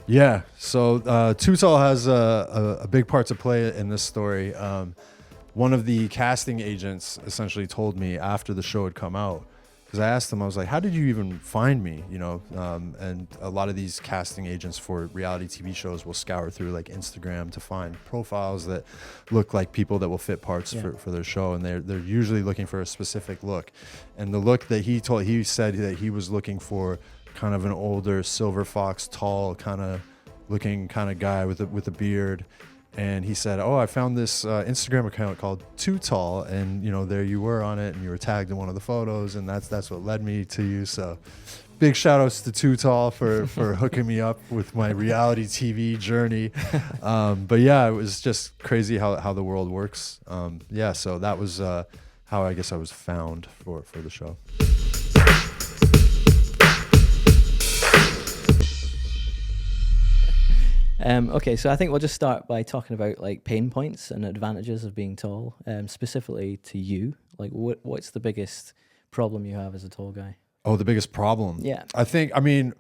Yeah. So Tutal has a big part to play in this story. One of the casting agents essentially told me after the show had come out, because I asked them, I was like, how did you even find me? You know, and a lot of these casting agents for reality TV shows will scour through like Instagram to find profiles that look like people that will fit parts for their show. And they're usually looking for a specific look. And the look that he said that he was looking for kind of an older silver fox, tall kind of looking kind of guy with a beard. And he said, oh, I found this Instagram account called Too Tall, and you know, there you were on it, and you were tagged in one of the photos, and that's what led me to you. So big shout outs to Too Tall for hooking me up with my reality TV journey. But yeah, it was just crazy how the world works. Yeah, so that was how I guess I was found for the show. Okay, so I think we'll just start by talking about like pain points and advantages of being tall, specifically to you. Like, what's the biggest problem you have as a tall guy? Oh, the biggest problem. Yeah. I mean,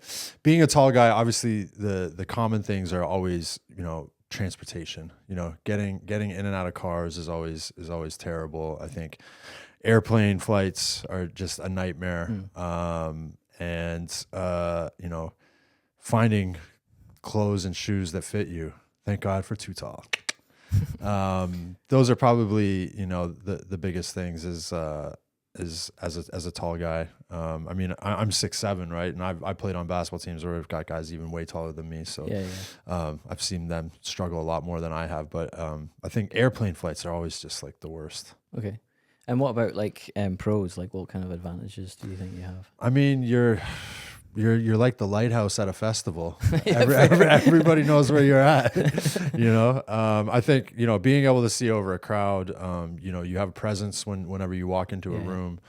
being a tall guy, obviously the common things are always, you know, transportation. You know, getting in and out of cars is always terrible. I think airplane flights are just a nightmare. And you know, finding clothes and shoes that fit you. Thank God for Too Tall. Those are probably, you know, the biggest things is as a tall guy. I mean, I'm 6'7", right? And I played on basketball teams where we've got guys even way taller than me. So I've seen them struggle a lot more than I have. But I think airplane flights are always just like the worst. Okay. And what about like pros? Like, what kind of advantages do you think you have? I mean, you're like the lighthouse at a festival. Everybody knows where you're at. You know, I think, you know, being able to see over a crowd, you know, you have a presence whenever you walk into a room.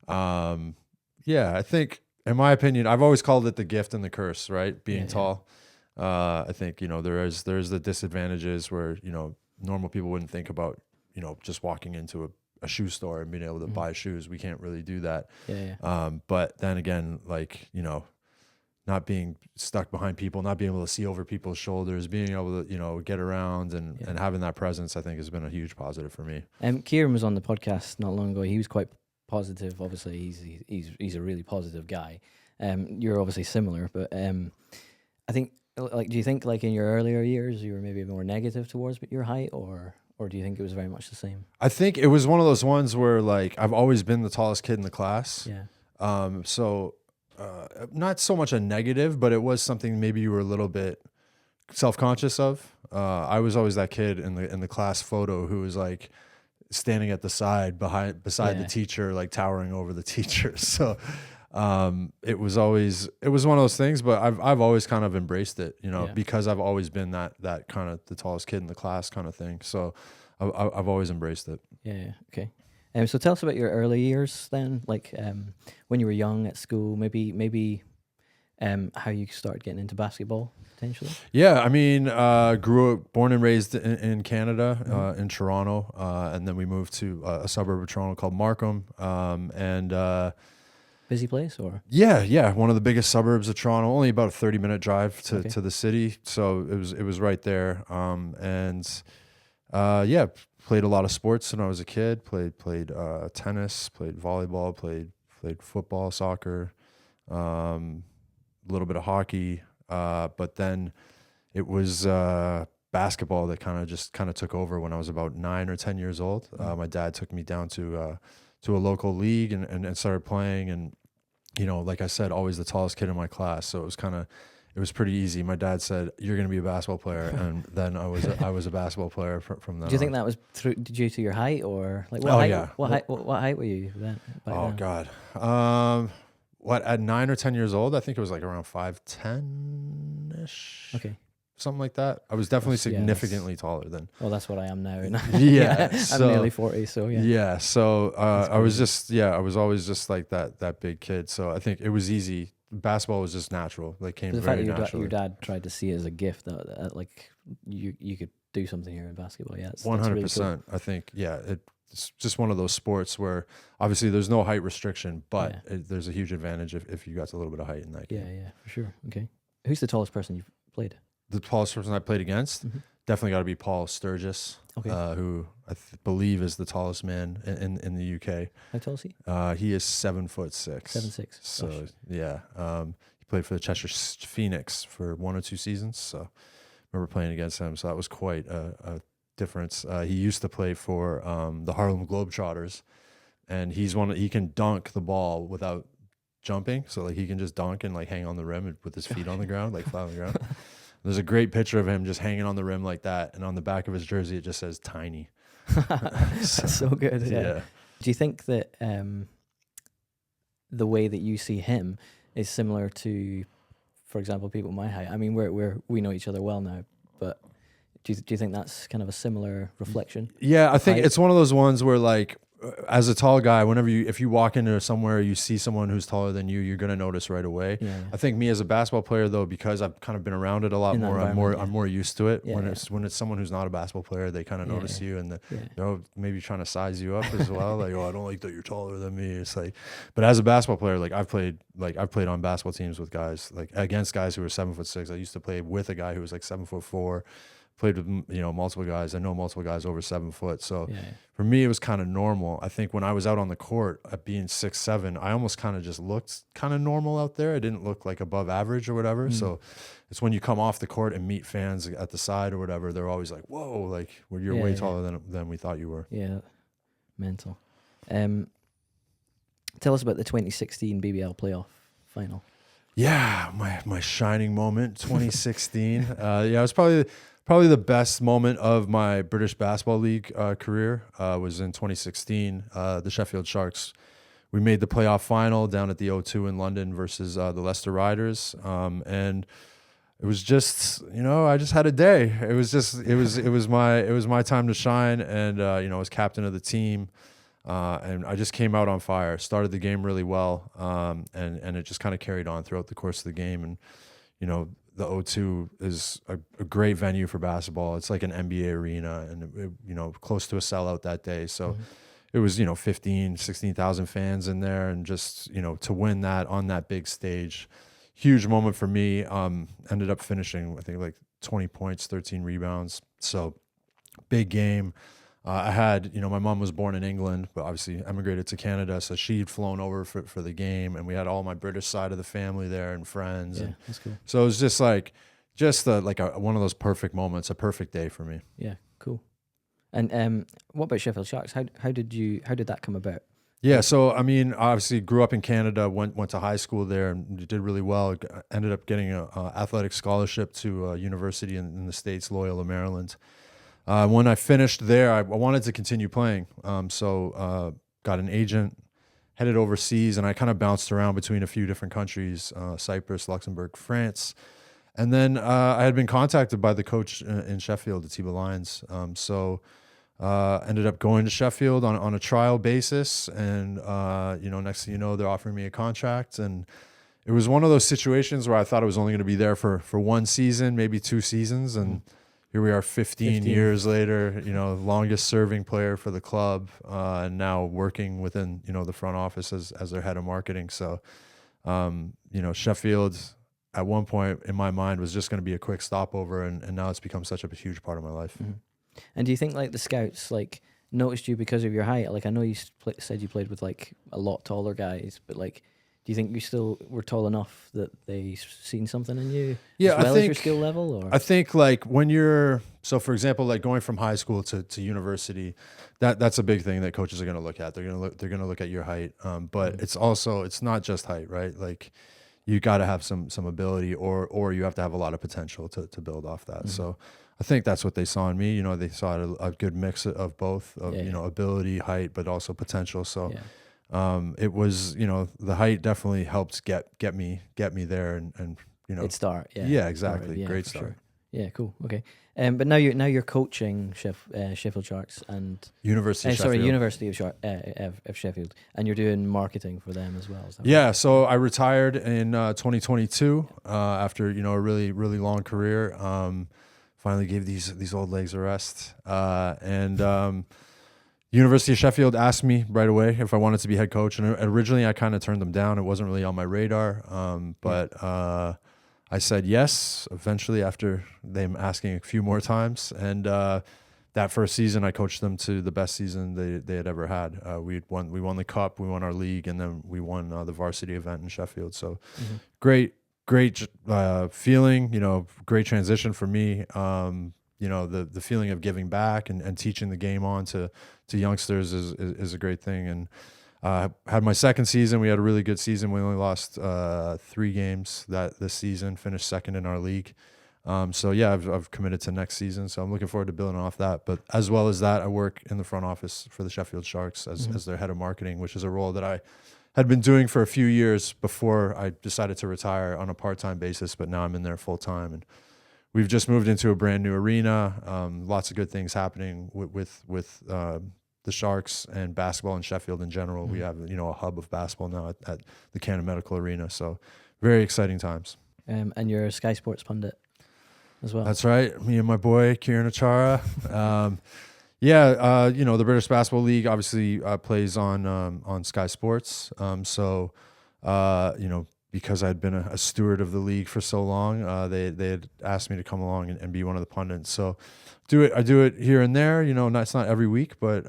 Yeah, I think, in my opinion, I've always called it the gift and the curse, right? Being tall. I think, you know, there's the disadvantages where, you know, normal people wouldn't think about, you know, just walking into a shoe store and being able to buy shoes. We can't really do that. But then again, like, you know, not being stuck behind people, not being able to see over people's shoulders, being able to, you know, get around and having that presence, I think has been a huge positive for me. Kieran was on the podcast not long ago. He was quite positive. Obviously, he's a really positive guy. You're obviously similar, but I think, like, do you think like in your earlier years you were maybe more negative towards your height, or do you think it was very much the same? I think it was one of those ones where like I've always been the tallest kid in the class. So not so much a negative, but it was something maybe you were a little bit self-conscious of. I was always that kid in the class photo who was like standing at the side beside the teacher, like towering over the teacher. So it was one of those things, but I've always kind of embraced it, you know, because I've always been that kind of the tallest kid in the class kind of thing. So I've always embraced it. Okay. So tell us about your early years then, like when you were young at school, maybe how you started getting into basketball potentially. Yeah, I mean, born and raised in Canada, in Toronto, and then we moved to a suburb of Toronto called Markham, and busy place, or? Yeah, one of the biggest suburbs of Toronto, only about a 30-minute drive to the city, so it was right there, and played a lot of sports when I was a kid. Played tennis, played volleyball, played football, soccer, a little bit of hockey, but then it was basketball that kind of took over when I was about 9 or 10 years old. My dad took me down to a local league and started playing, and you know, like I said, always the tallest kid in my class, so it was pretty easy. My dad said, "You're going to be a basketball player," and then I was a basketball player from then. Do you think that was due to your height, or like what height were you then? God, at 9 or 10 years old, I think it was like around 5'10" ish. Okay. Something like that. I was definitely significantly taller than. Well, that's what I am now. I'm nearly 40, so yeah. Yeah, so I was always just like that big kid. So I think it was easy. Basketball was just natural. Like came very naturally. Your dad tried to see it as a gift that like you could do something here in basketball. Yeah, 100%. Really cool. I think it's just one of those sports where obviously there's no height restriction, but there's a huge advantage if you got a little bit of height in that game. Yeah, for sure. Okay, who's the tallest person you've played? the tallest person I played against, definitely got to be Paul Sturgis, who I believe is the tallest man in the UK. How tall is he? He is 7'6". 7'6". So Gosh. yeah, he played for the Cheshire Phoenix for 1 or 2 seasons. So I remember playing against him. So that was quite a difference. He used to play for the Harlem Globetrotters, and he can dunk the ball without jumping. So like he can just dunk and like hang on the rim with his feet on the ground, like flat on the ground. There's a great picture of him just hanging on the rim like that, and on the back of his jersey it just says "tiny." That's so good. Yeah. Do you think that the way that you see him is similar to, for example, people my height? I mean, we know each other well now, but do you think that's kind of a similar reflection? Yeah, I think it's one of those ones where like, as a tall guy, if you walk into somewhere, you see someone who's taller than you, you're gonna notice right away. Yeah. I think me as a basketball player though, because I've kind of been around it a lot more, I'm more used to it. When it's someone who's not a basketball player, they kind of notice you, and they're maybe trying to size you up as well. Like, oh, I don't like that you're taller than me. It's like, but as a basketball player, like I've played on basketball teams with guys, like against guys who were 7'6". I used to play with a guy who was like 7'4". Played with multiple guys. I know multiple guys over 7 foot. So for me, it was kind of normal. I think when I was out on the court at being 6'7", I almost kind of just looked kind of normal out there. I didn't look like above average or whatever. So it's when you come off the court and meet fans at the side or whatever, they're always like, "Whoa, like you're way taller than we thought you were." Yeah, mental. Tell us about the 2016 BBL playoff final. Yeah, my shining moment, 2016. It was probably the best moment of my British Basketball League career was in 2016. The Sheffield Sharks, we made the playoff final down at the O2 in London versus the Leicester Riders, and it was just I just had a day. It was my time to shine, and I was captain of the team, and I just came out on fire. Started the game really well, and it just kind of carried on throughout the course of the game, and the O2 is a great venue for basketball. It's like an NBA arena, and close to a sellout that day. So it was 16,000 fans in there, and just to win that on that big stage, huge moment for me. Ended up finishing I think like 20 points, 13 rebounds. So big game. I had, my mom was born in England, but obviously emigrated to Canada. So she'd flown over for the game, and we had all my British side of the family there and friends. Yeah, that's cool. So it was just one of those perfect moments, a perfect day for me. Yeah, cool. And what about Sheffield Sharks? How did that come about? Yeah, so I mean, obviously grew up in Canada, went to high school there, and did really well. Ended up getting an athletic scholarship to a university in the States, Loyola, Maryland. When I finished there, I wanted to continue playing. So got an agent, headed overseas, and I kind of bounced around between a few different countries, Cyprus, Luxembourg, France. And then I had been contacted by the coach in Sheffield, the Atiba Lions. So ended up going to Sheffield on a trial basis. And, next thing you know, they're offering me a contract. And it was one of those situations where I thought I was only going to be there for 1 season, maybe 2 seasons. And here we are 15 years later, longest serving player for the club, and now working within, the front office as their head of marketing. So, Sheffield at one point in my mind was just going to be a quick stopover, and now it's become such a huge part of my life. Mm-hmm. And do you think like the scouts noticed you because of your height? Like I know you said you played with like a lot taller guys, but like, do you think you still were tall enough that they seen something in you? Yeah, as well as your skill level? Or? I think like for example, like going from high school to university, that's a big thing that coaches are going to look at. They're going to look at your height, but it's not just height, right? Like you got to have some ability, or you have to have a lot of potential to build off that. So I think that's what they saw in me. They saw a good mix of both, ability, height, but also potential. So. Yeah. It was, the height definitely helped get me there, and Good start. Yeah, exactly. Yeah, great start. Sure. Yeah, cool. Okay. But now you're coaching Sheffield Sharks and University of Sheffield. University of Sheffield, and you're doing marketing for them as well. Is that yeah. Right? So I retired in 2022 after a really really long career. Finally gave these old legs a rest, and. University of Sheffield asked me right away if I wanted to be head coach, and originally I kind of turned them down. It wasn't really on my radar, but I said yes eventually after them asking a few more times. And that first season, I coached them to the best season they had ever had. We won the cup, we won our league, and then we won the varsity event in Sheffield. So great feeling, great transition for me. The feeling of giving back and teaching the game on to youngsters is a great thing. And had my second season. We had a really good season. We only lost 3 games this season, finished second in our league. So yeah, I've committed to next season. So I'm looking forward to building off that. But as well as that, I work in the front office for the Sheffield Sharks as their head of marketing, which is a role that I had been doing for a few years before I decided to retire on a part-time basis. But now I'm in there full time, and we've just moved into a brand new arena. Lots of good things happening with the Sharks and basketball in Sheffield in general. We have a hub of basketball now at the Canada Medical Arena. So very exciting times. And you're a Sky Sports pundit as well. That's right. Me and my boy Kieran Achara. The British Basketball League obviously plays on Sky Sports. Because I'd been a steward of the league for so long, they had asked me to come along and be one of the pundits. So I do it here and there. It's not every week, but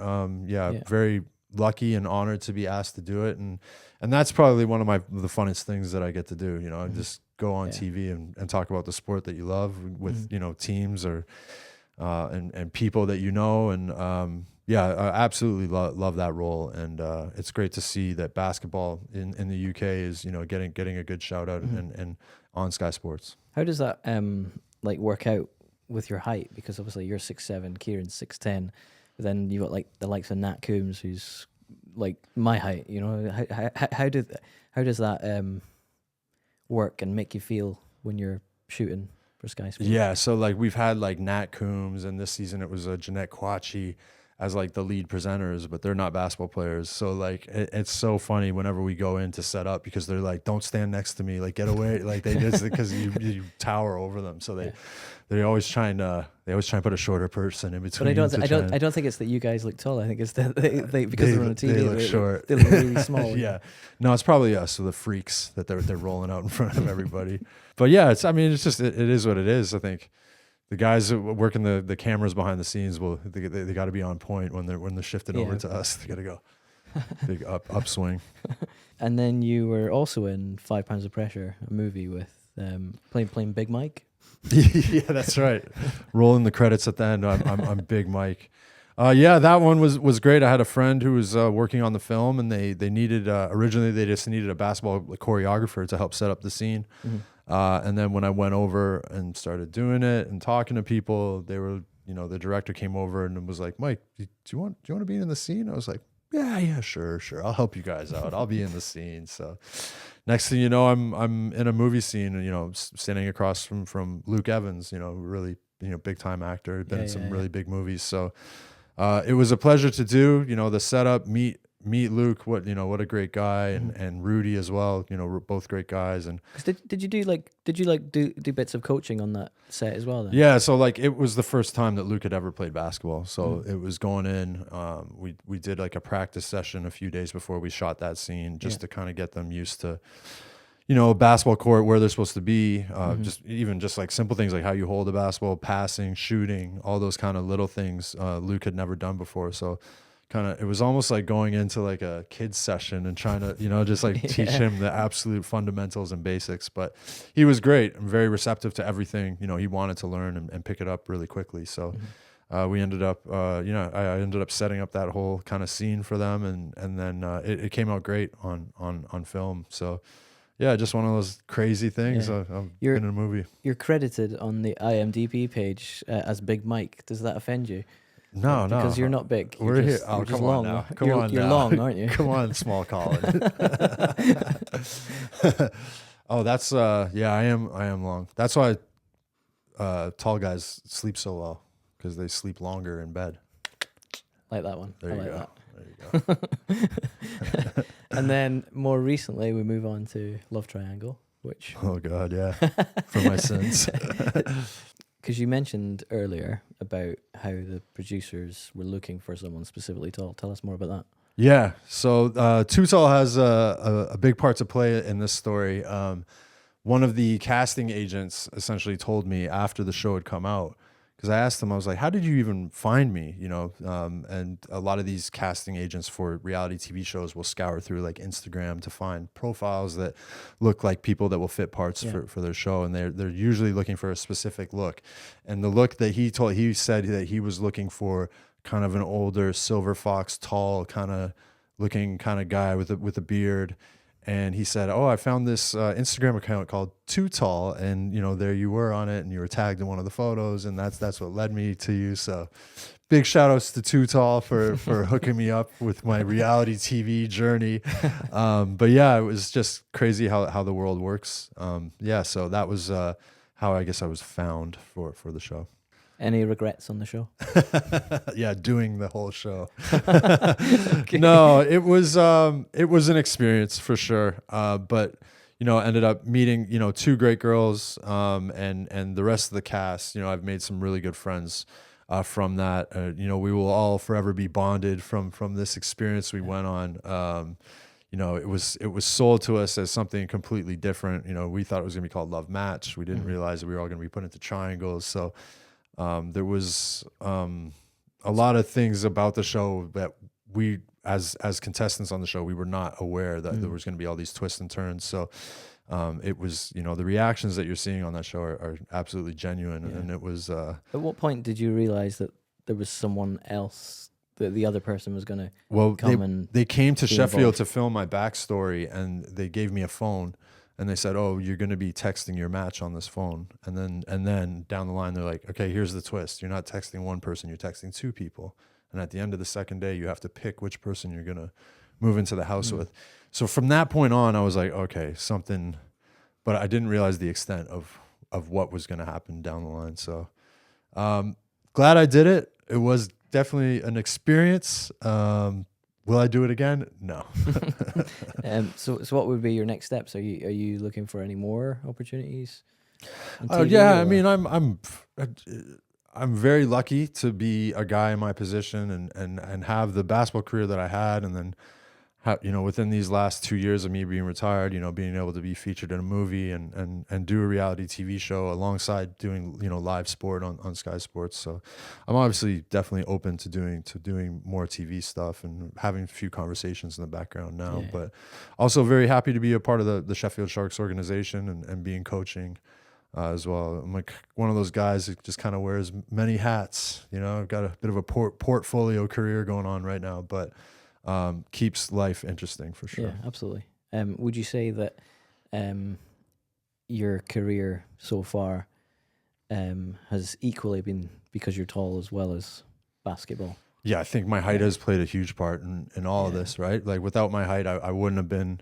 very lucky and honored to be asked to do it. And that's probably one of the funnest things that I get to do. Just go on TV and talk about the sport that you love with teams or and people that and I absolutely love that role. And it's great to see that basketball in the UK is getting a good shout out and on Sky Sports. How does that work out with your height? Because obviously you're 6'7", Kieran's 6'10", but then you got the likes of Nat Coombs, who's like my height. How does that work and make you feel when you're shooting for Sky Sports? Yeah, so we've had Nat Coombs, and this season it was Jeanette Kouachi as the lead presenters, but they're not basketball players. So it's so funny whenever we go in to set up, because they're like, don't stand next to me, get away. They just, because you tower over them. So they're always trying to put a shorter person in between. But I don't think it's that you guys look tall. I think it's that they because they're on a TV. They look short. They look really small. Yeah. No, it's probably us, so the freaks that they're rolling out in front of everybody. But yeah, it is what it is. I think the guys working the cameras behind the scenes they got to be on point when they're shifting over to us. They got to go big upswing. And then you were also in 5 Pounds of Pressure, a movie with playing Big Mike. Yeah, that's right. Rolling the credits at the end. I'm Big Mike. That one was great. I had a friend who was working on the film, and they needed originally they just needed a basketball choreographer to help set up the scene. And then when I went over and started doing it and talking to people, they were, the director came over and was like, Mike, do you want to be in the scene? I was like, yeah, sure. I'll help you guys out. I'll be in the scene. So next thing you know, I'm in a movie scene, standing across from Luke Evans, really, big time actor, been in some really big movies. So it was a pleasure to do, the setup, meet Luke, what a great guy, and Rudy as well, we're both great guys. And did you do bits of coaching on that set as well then? Yeah, so it was the first time that Luke had ever played basketball, so it was going in. We did a practice session a few days before we shot that scene, just to kind of get them used to a basketball court, where they're supposed to be, just simple things like how you hold a basketball, passing, shooting, all those kind of little things Luke had never done before. So it was almost like going into a kid's session and trying to, teach him the absolute fundamentals and basics. But he was great and very receptive to everything. He wanted to learn and pick it up really quickly. So we ended up, I ended up setting up that whole kind of scene for them. And then it came out great on film. So yeah, just one of those crazy things. I've been in a movie. You're credited on the IMDb page as Big Mike. Does that offend you? No, because you're not big. We're here. Oh, come on now. You're long, aren't you? Come on, small Colin. Oh, that's I am long. That's why tall guys sleep so well, because they sleep longer in bed. Like that one. There you go. There you go. And then more recently, we move on to Love Triangle, which. Oh God, yeah, for my sins. Because you mentioned earlier about how the producers were looking for someone specifically tall. Tell us more about that. Yeah. So Too Tall has a big part to play in this story. one of the casting agents essentially told me after the show had come out, because I asked him, I was like, how did you even find me? You know, and a lot of these casting agents for reality TV shows will scour through like Instagram to find profiles that look like people that will fit parts for their show. And they're usually looking for a specific look. And the look that he said that he was looking for kind of an older silver fox, tall kind of looking kind of guy with a beard. And he said, "Oh, I found this Instagram account called Too Tall, and you know, there you were on it, and you were tagged in one of the photos, and that's what led me to you." So, big shout outs to Too Tall for hooking me up with my reality TV journey. But yeah, it was just crazy how the world works. Yeah, so that was how I guess I was found for the show. Any regrets on the show? Yeah, doing the whole show. Okay. No, it was an experience for sure. But you know, ended up meeting, you know, two great girls, and the rest of the cast. You know, I've made some really good friends from that. You know, we will all forever be bonded from this experience we went on. You know, it was sold to us as something completely different. You know, we thought it was gonna be called Love Match. We didn't realize that we were all gonna be put into triangles. So there was a lot of things about the show that we, as contestants on the show, we were not aware that there was going to be all these twists and turns. So it was, you know, the reactions that you're seeing on that show are absolutely genuine. And it was... At what point did you realize that there was someone else, that the other person was going to come they came to Sheffield involved? to film my backstory, and they gave me a phone. And they said, "Oh, you're going to be texting your match on this phone." And then down the line, they're like, "Okay, here's the twist. You're not texting one person, you're texting two people. And at the end of the second day, you have to pick which person you're going to move into the house with." So from that point on, I was like, okay, something, but I didn't realize the extent of what was going to happen down the line. So glad I did it. It was definitely an experience. Will I do it again? No. So what would be your next steps? Are you looking for any more opportunities? Yeah, I mean, I'm very lucky to be a guy in my position and have the basketball career that I had, and then you know, within these last 2 years of me being retired, you know, being able to be featured in a movie and do a reality TV show alongside doing, you know, live sport on Sky Sports. So I'm obviously definitely open to doing more TV stuff and having a few conversations in the background now, but also very happy to be a part of the Sheffield Sharks organization and being coaching as well. I'm like one of those guys who just kind of wears many hats. You know, I've got a bit of a portfolio career going on right now, but keeps life interesting for sure. Yeah, absolutely. Would you say that your career so far has equally been because you're tall as well as basketball? Yeah, I think my height has played a huge part in all of this, right? Like without my height, I wouldn't have been,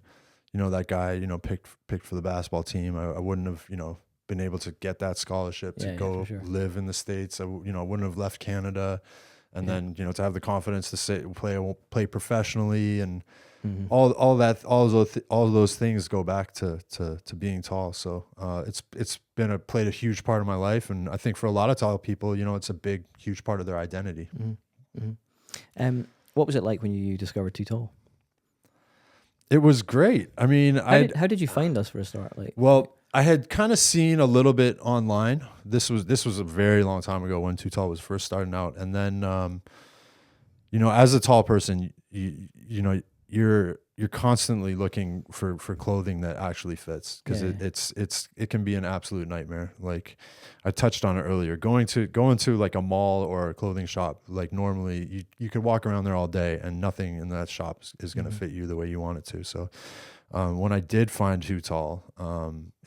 you know, that guy, you know, picked for the basketball team. I wouldn't have, you know, been able to get that scholarship to go live in the States. I wouldn't have left Canada. And then, you know, to have the confidence to play professionally, and all those things go back to being tall. So it's played a huge part of my life, and I think for a lot of tall people, you know, it's a huge part of their identity. What was it like when you discovered Too Tall? It was great. I mean, how did you find us for a start? Like, well, I had kind of seen a little bit online. This was a very long time ago when Too Tall was first starting out. And then, you know, as a tall person, you know, you're constantly looking for clothing that actually fits, because it can be an absolute nightmare. Like I touched on it earlier, going to like a mall or a clothing shop, like normally you could walk around there all day and nothing in that shop is going to fit you the way you want it to. So when I did find Too Tall,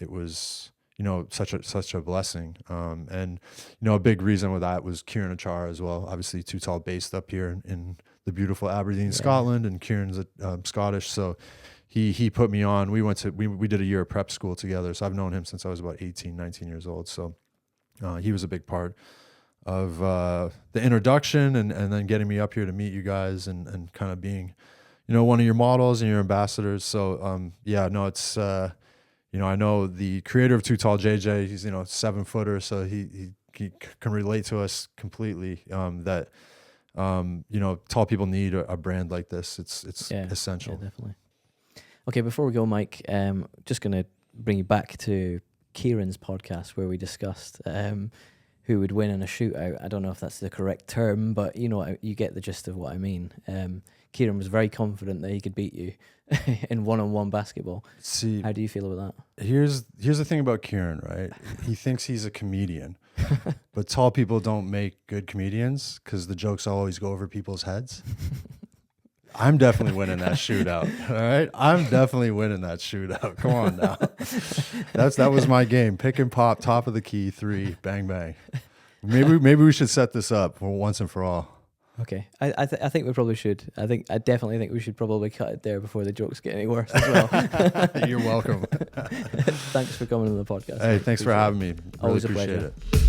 it was, you know, such a blessing. And, you know, a big reason with that was Kieran Achara as well. Obviously Too Tall based up here in the beautiful Aberdeen, Scotland, and Kieran's Scottish. So he put me on. We did a year of prep school together. So I've known him since I was about 18, 19 years old. So he was a big part of the introduction and then getting me up here to meet you guys and kind of being, you know, one of your models and your ambassadors. So, it's, you know, I know the creator of Too Tall, JJ, he's, you know, 7-footer. So he can relate to us completely, that, you know, tall people need a brand like this. It's essential. Yeah, definitely. Okay. Before we go, Mike, just going to bring you back to Kieran's podcast where we discussed who would win in a shootout. I don't know if that's the correct term, but you get the gist of what I mean. Kieran was very confident that he could beat you in one-on-one basketball. See, how do you feel about that? Here's the thing about Kieran, right? He thinks he's a comedian, but tall people don't make good comedians because the jokes always go over people's heads. I'm definitely winning that shootout. All right, I'm definitely winning that shootout. Come on now. That was my game. Pick and pop, top of the key, 3, bang bang. Maybe we should set this up for once and for all. Okay, I think we probably should. I definitely think we should probably cut it there before the jokes get any worse as well. You're welcome. Thanks for coming on the podcast. Hey, thanks for having me. Really Always a appreciate pleasure. it.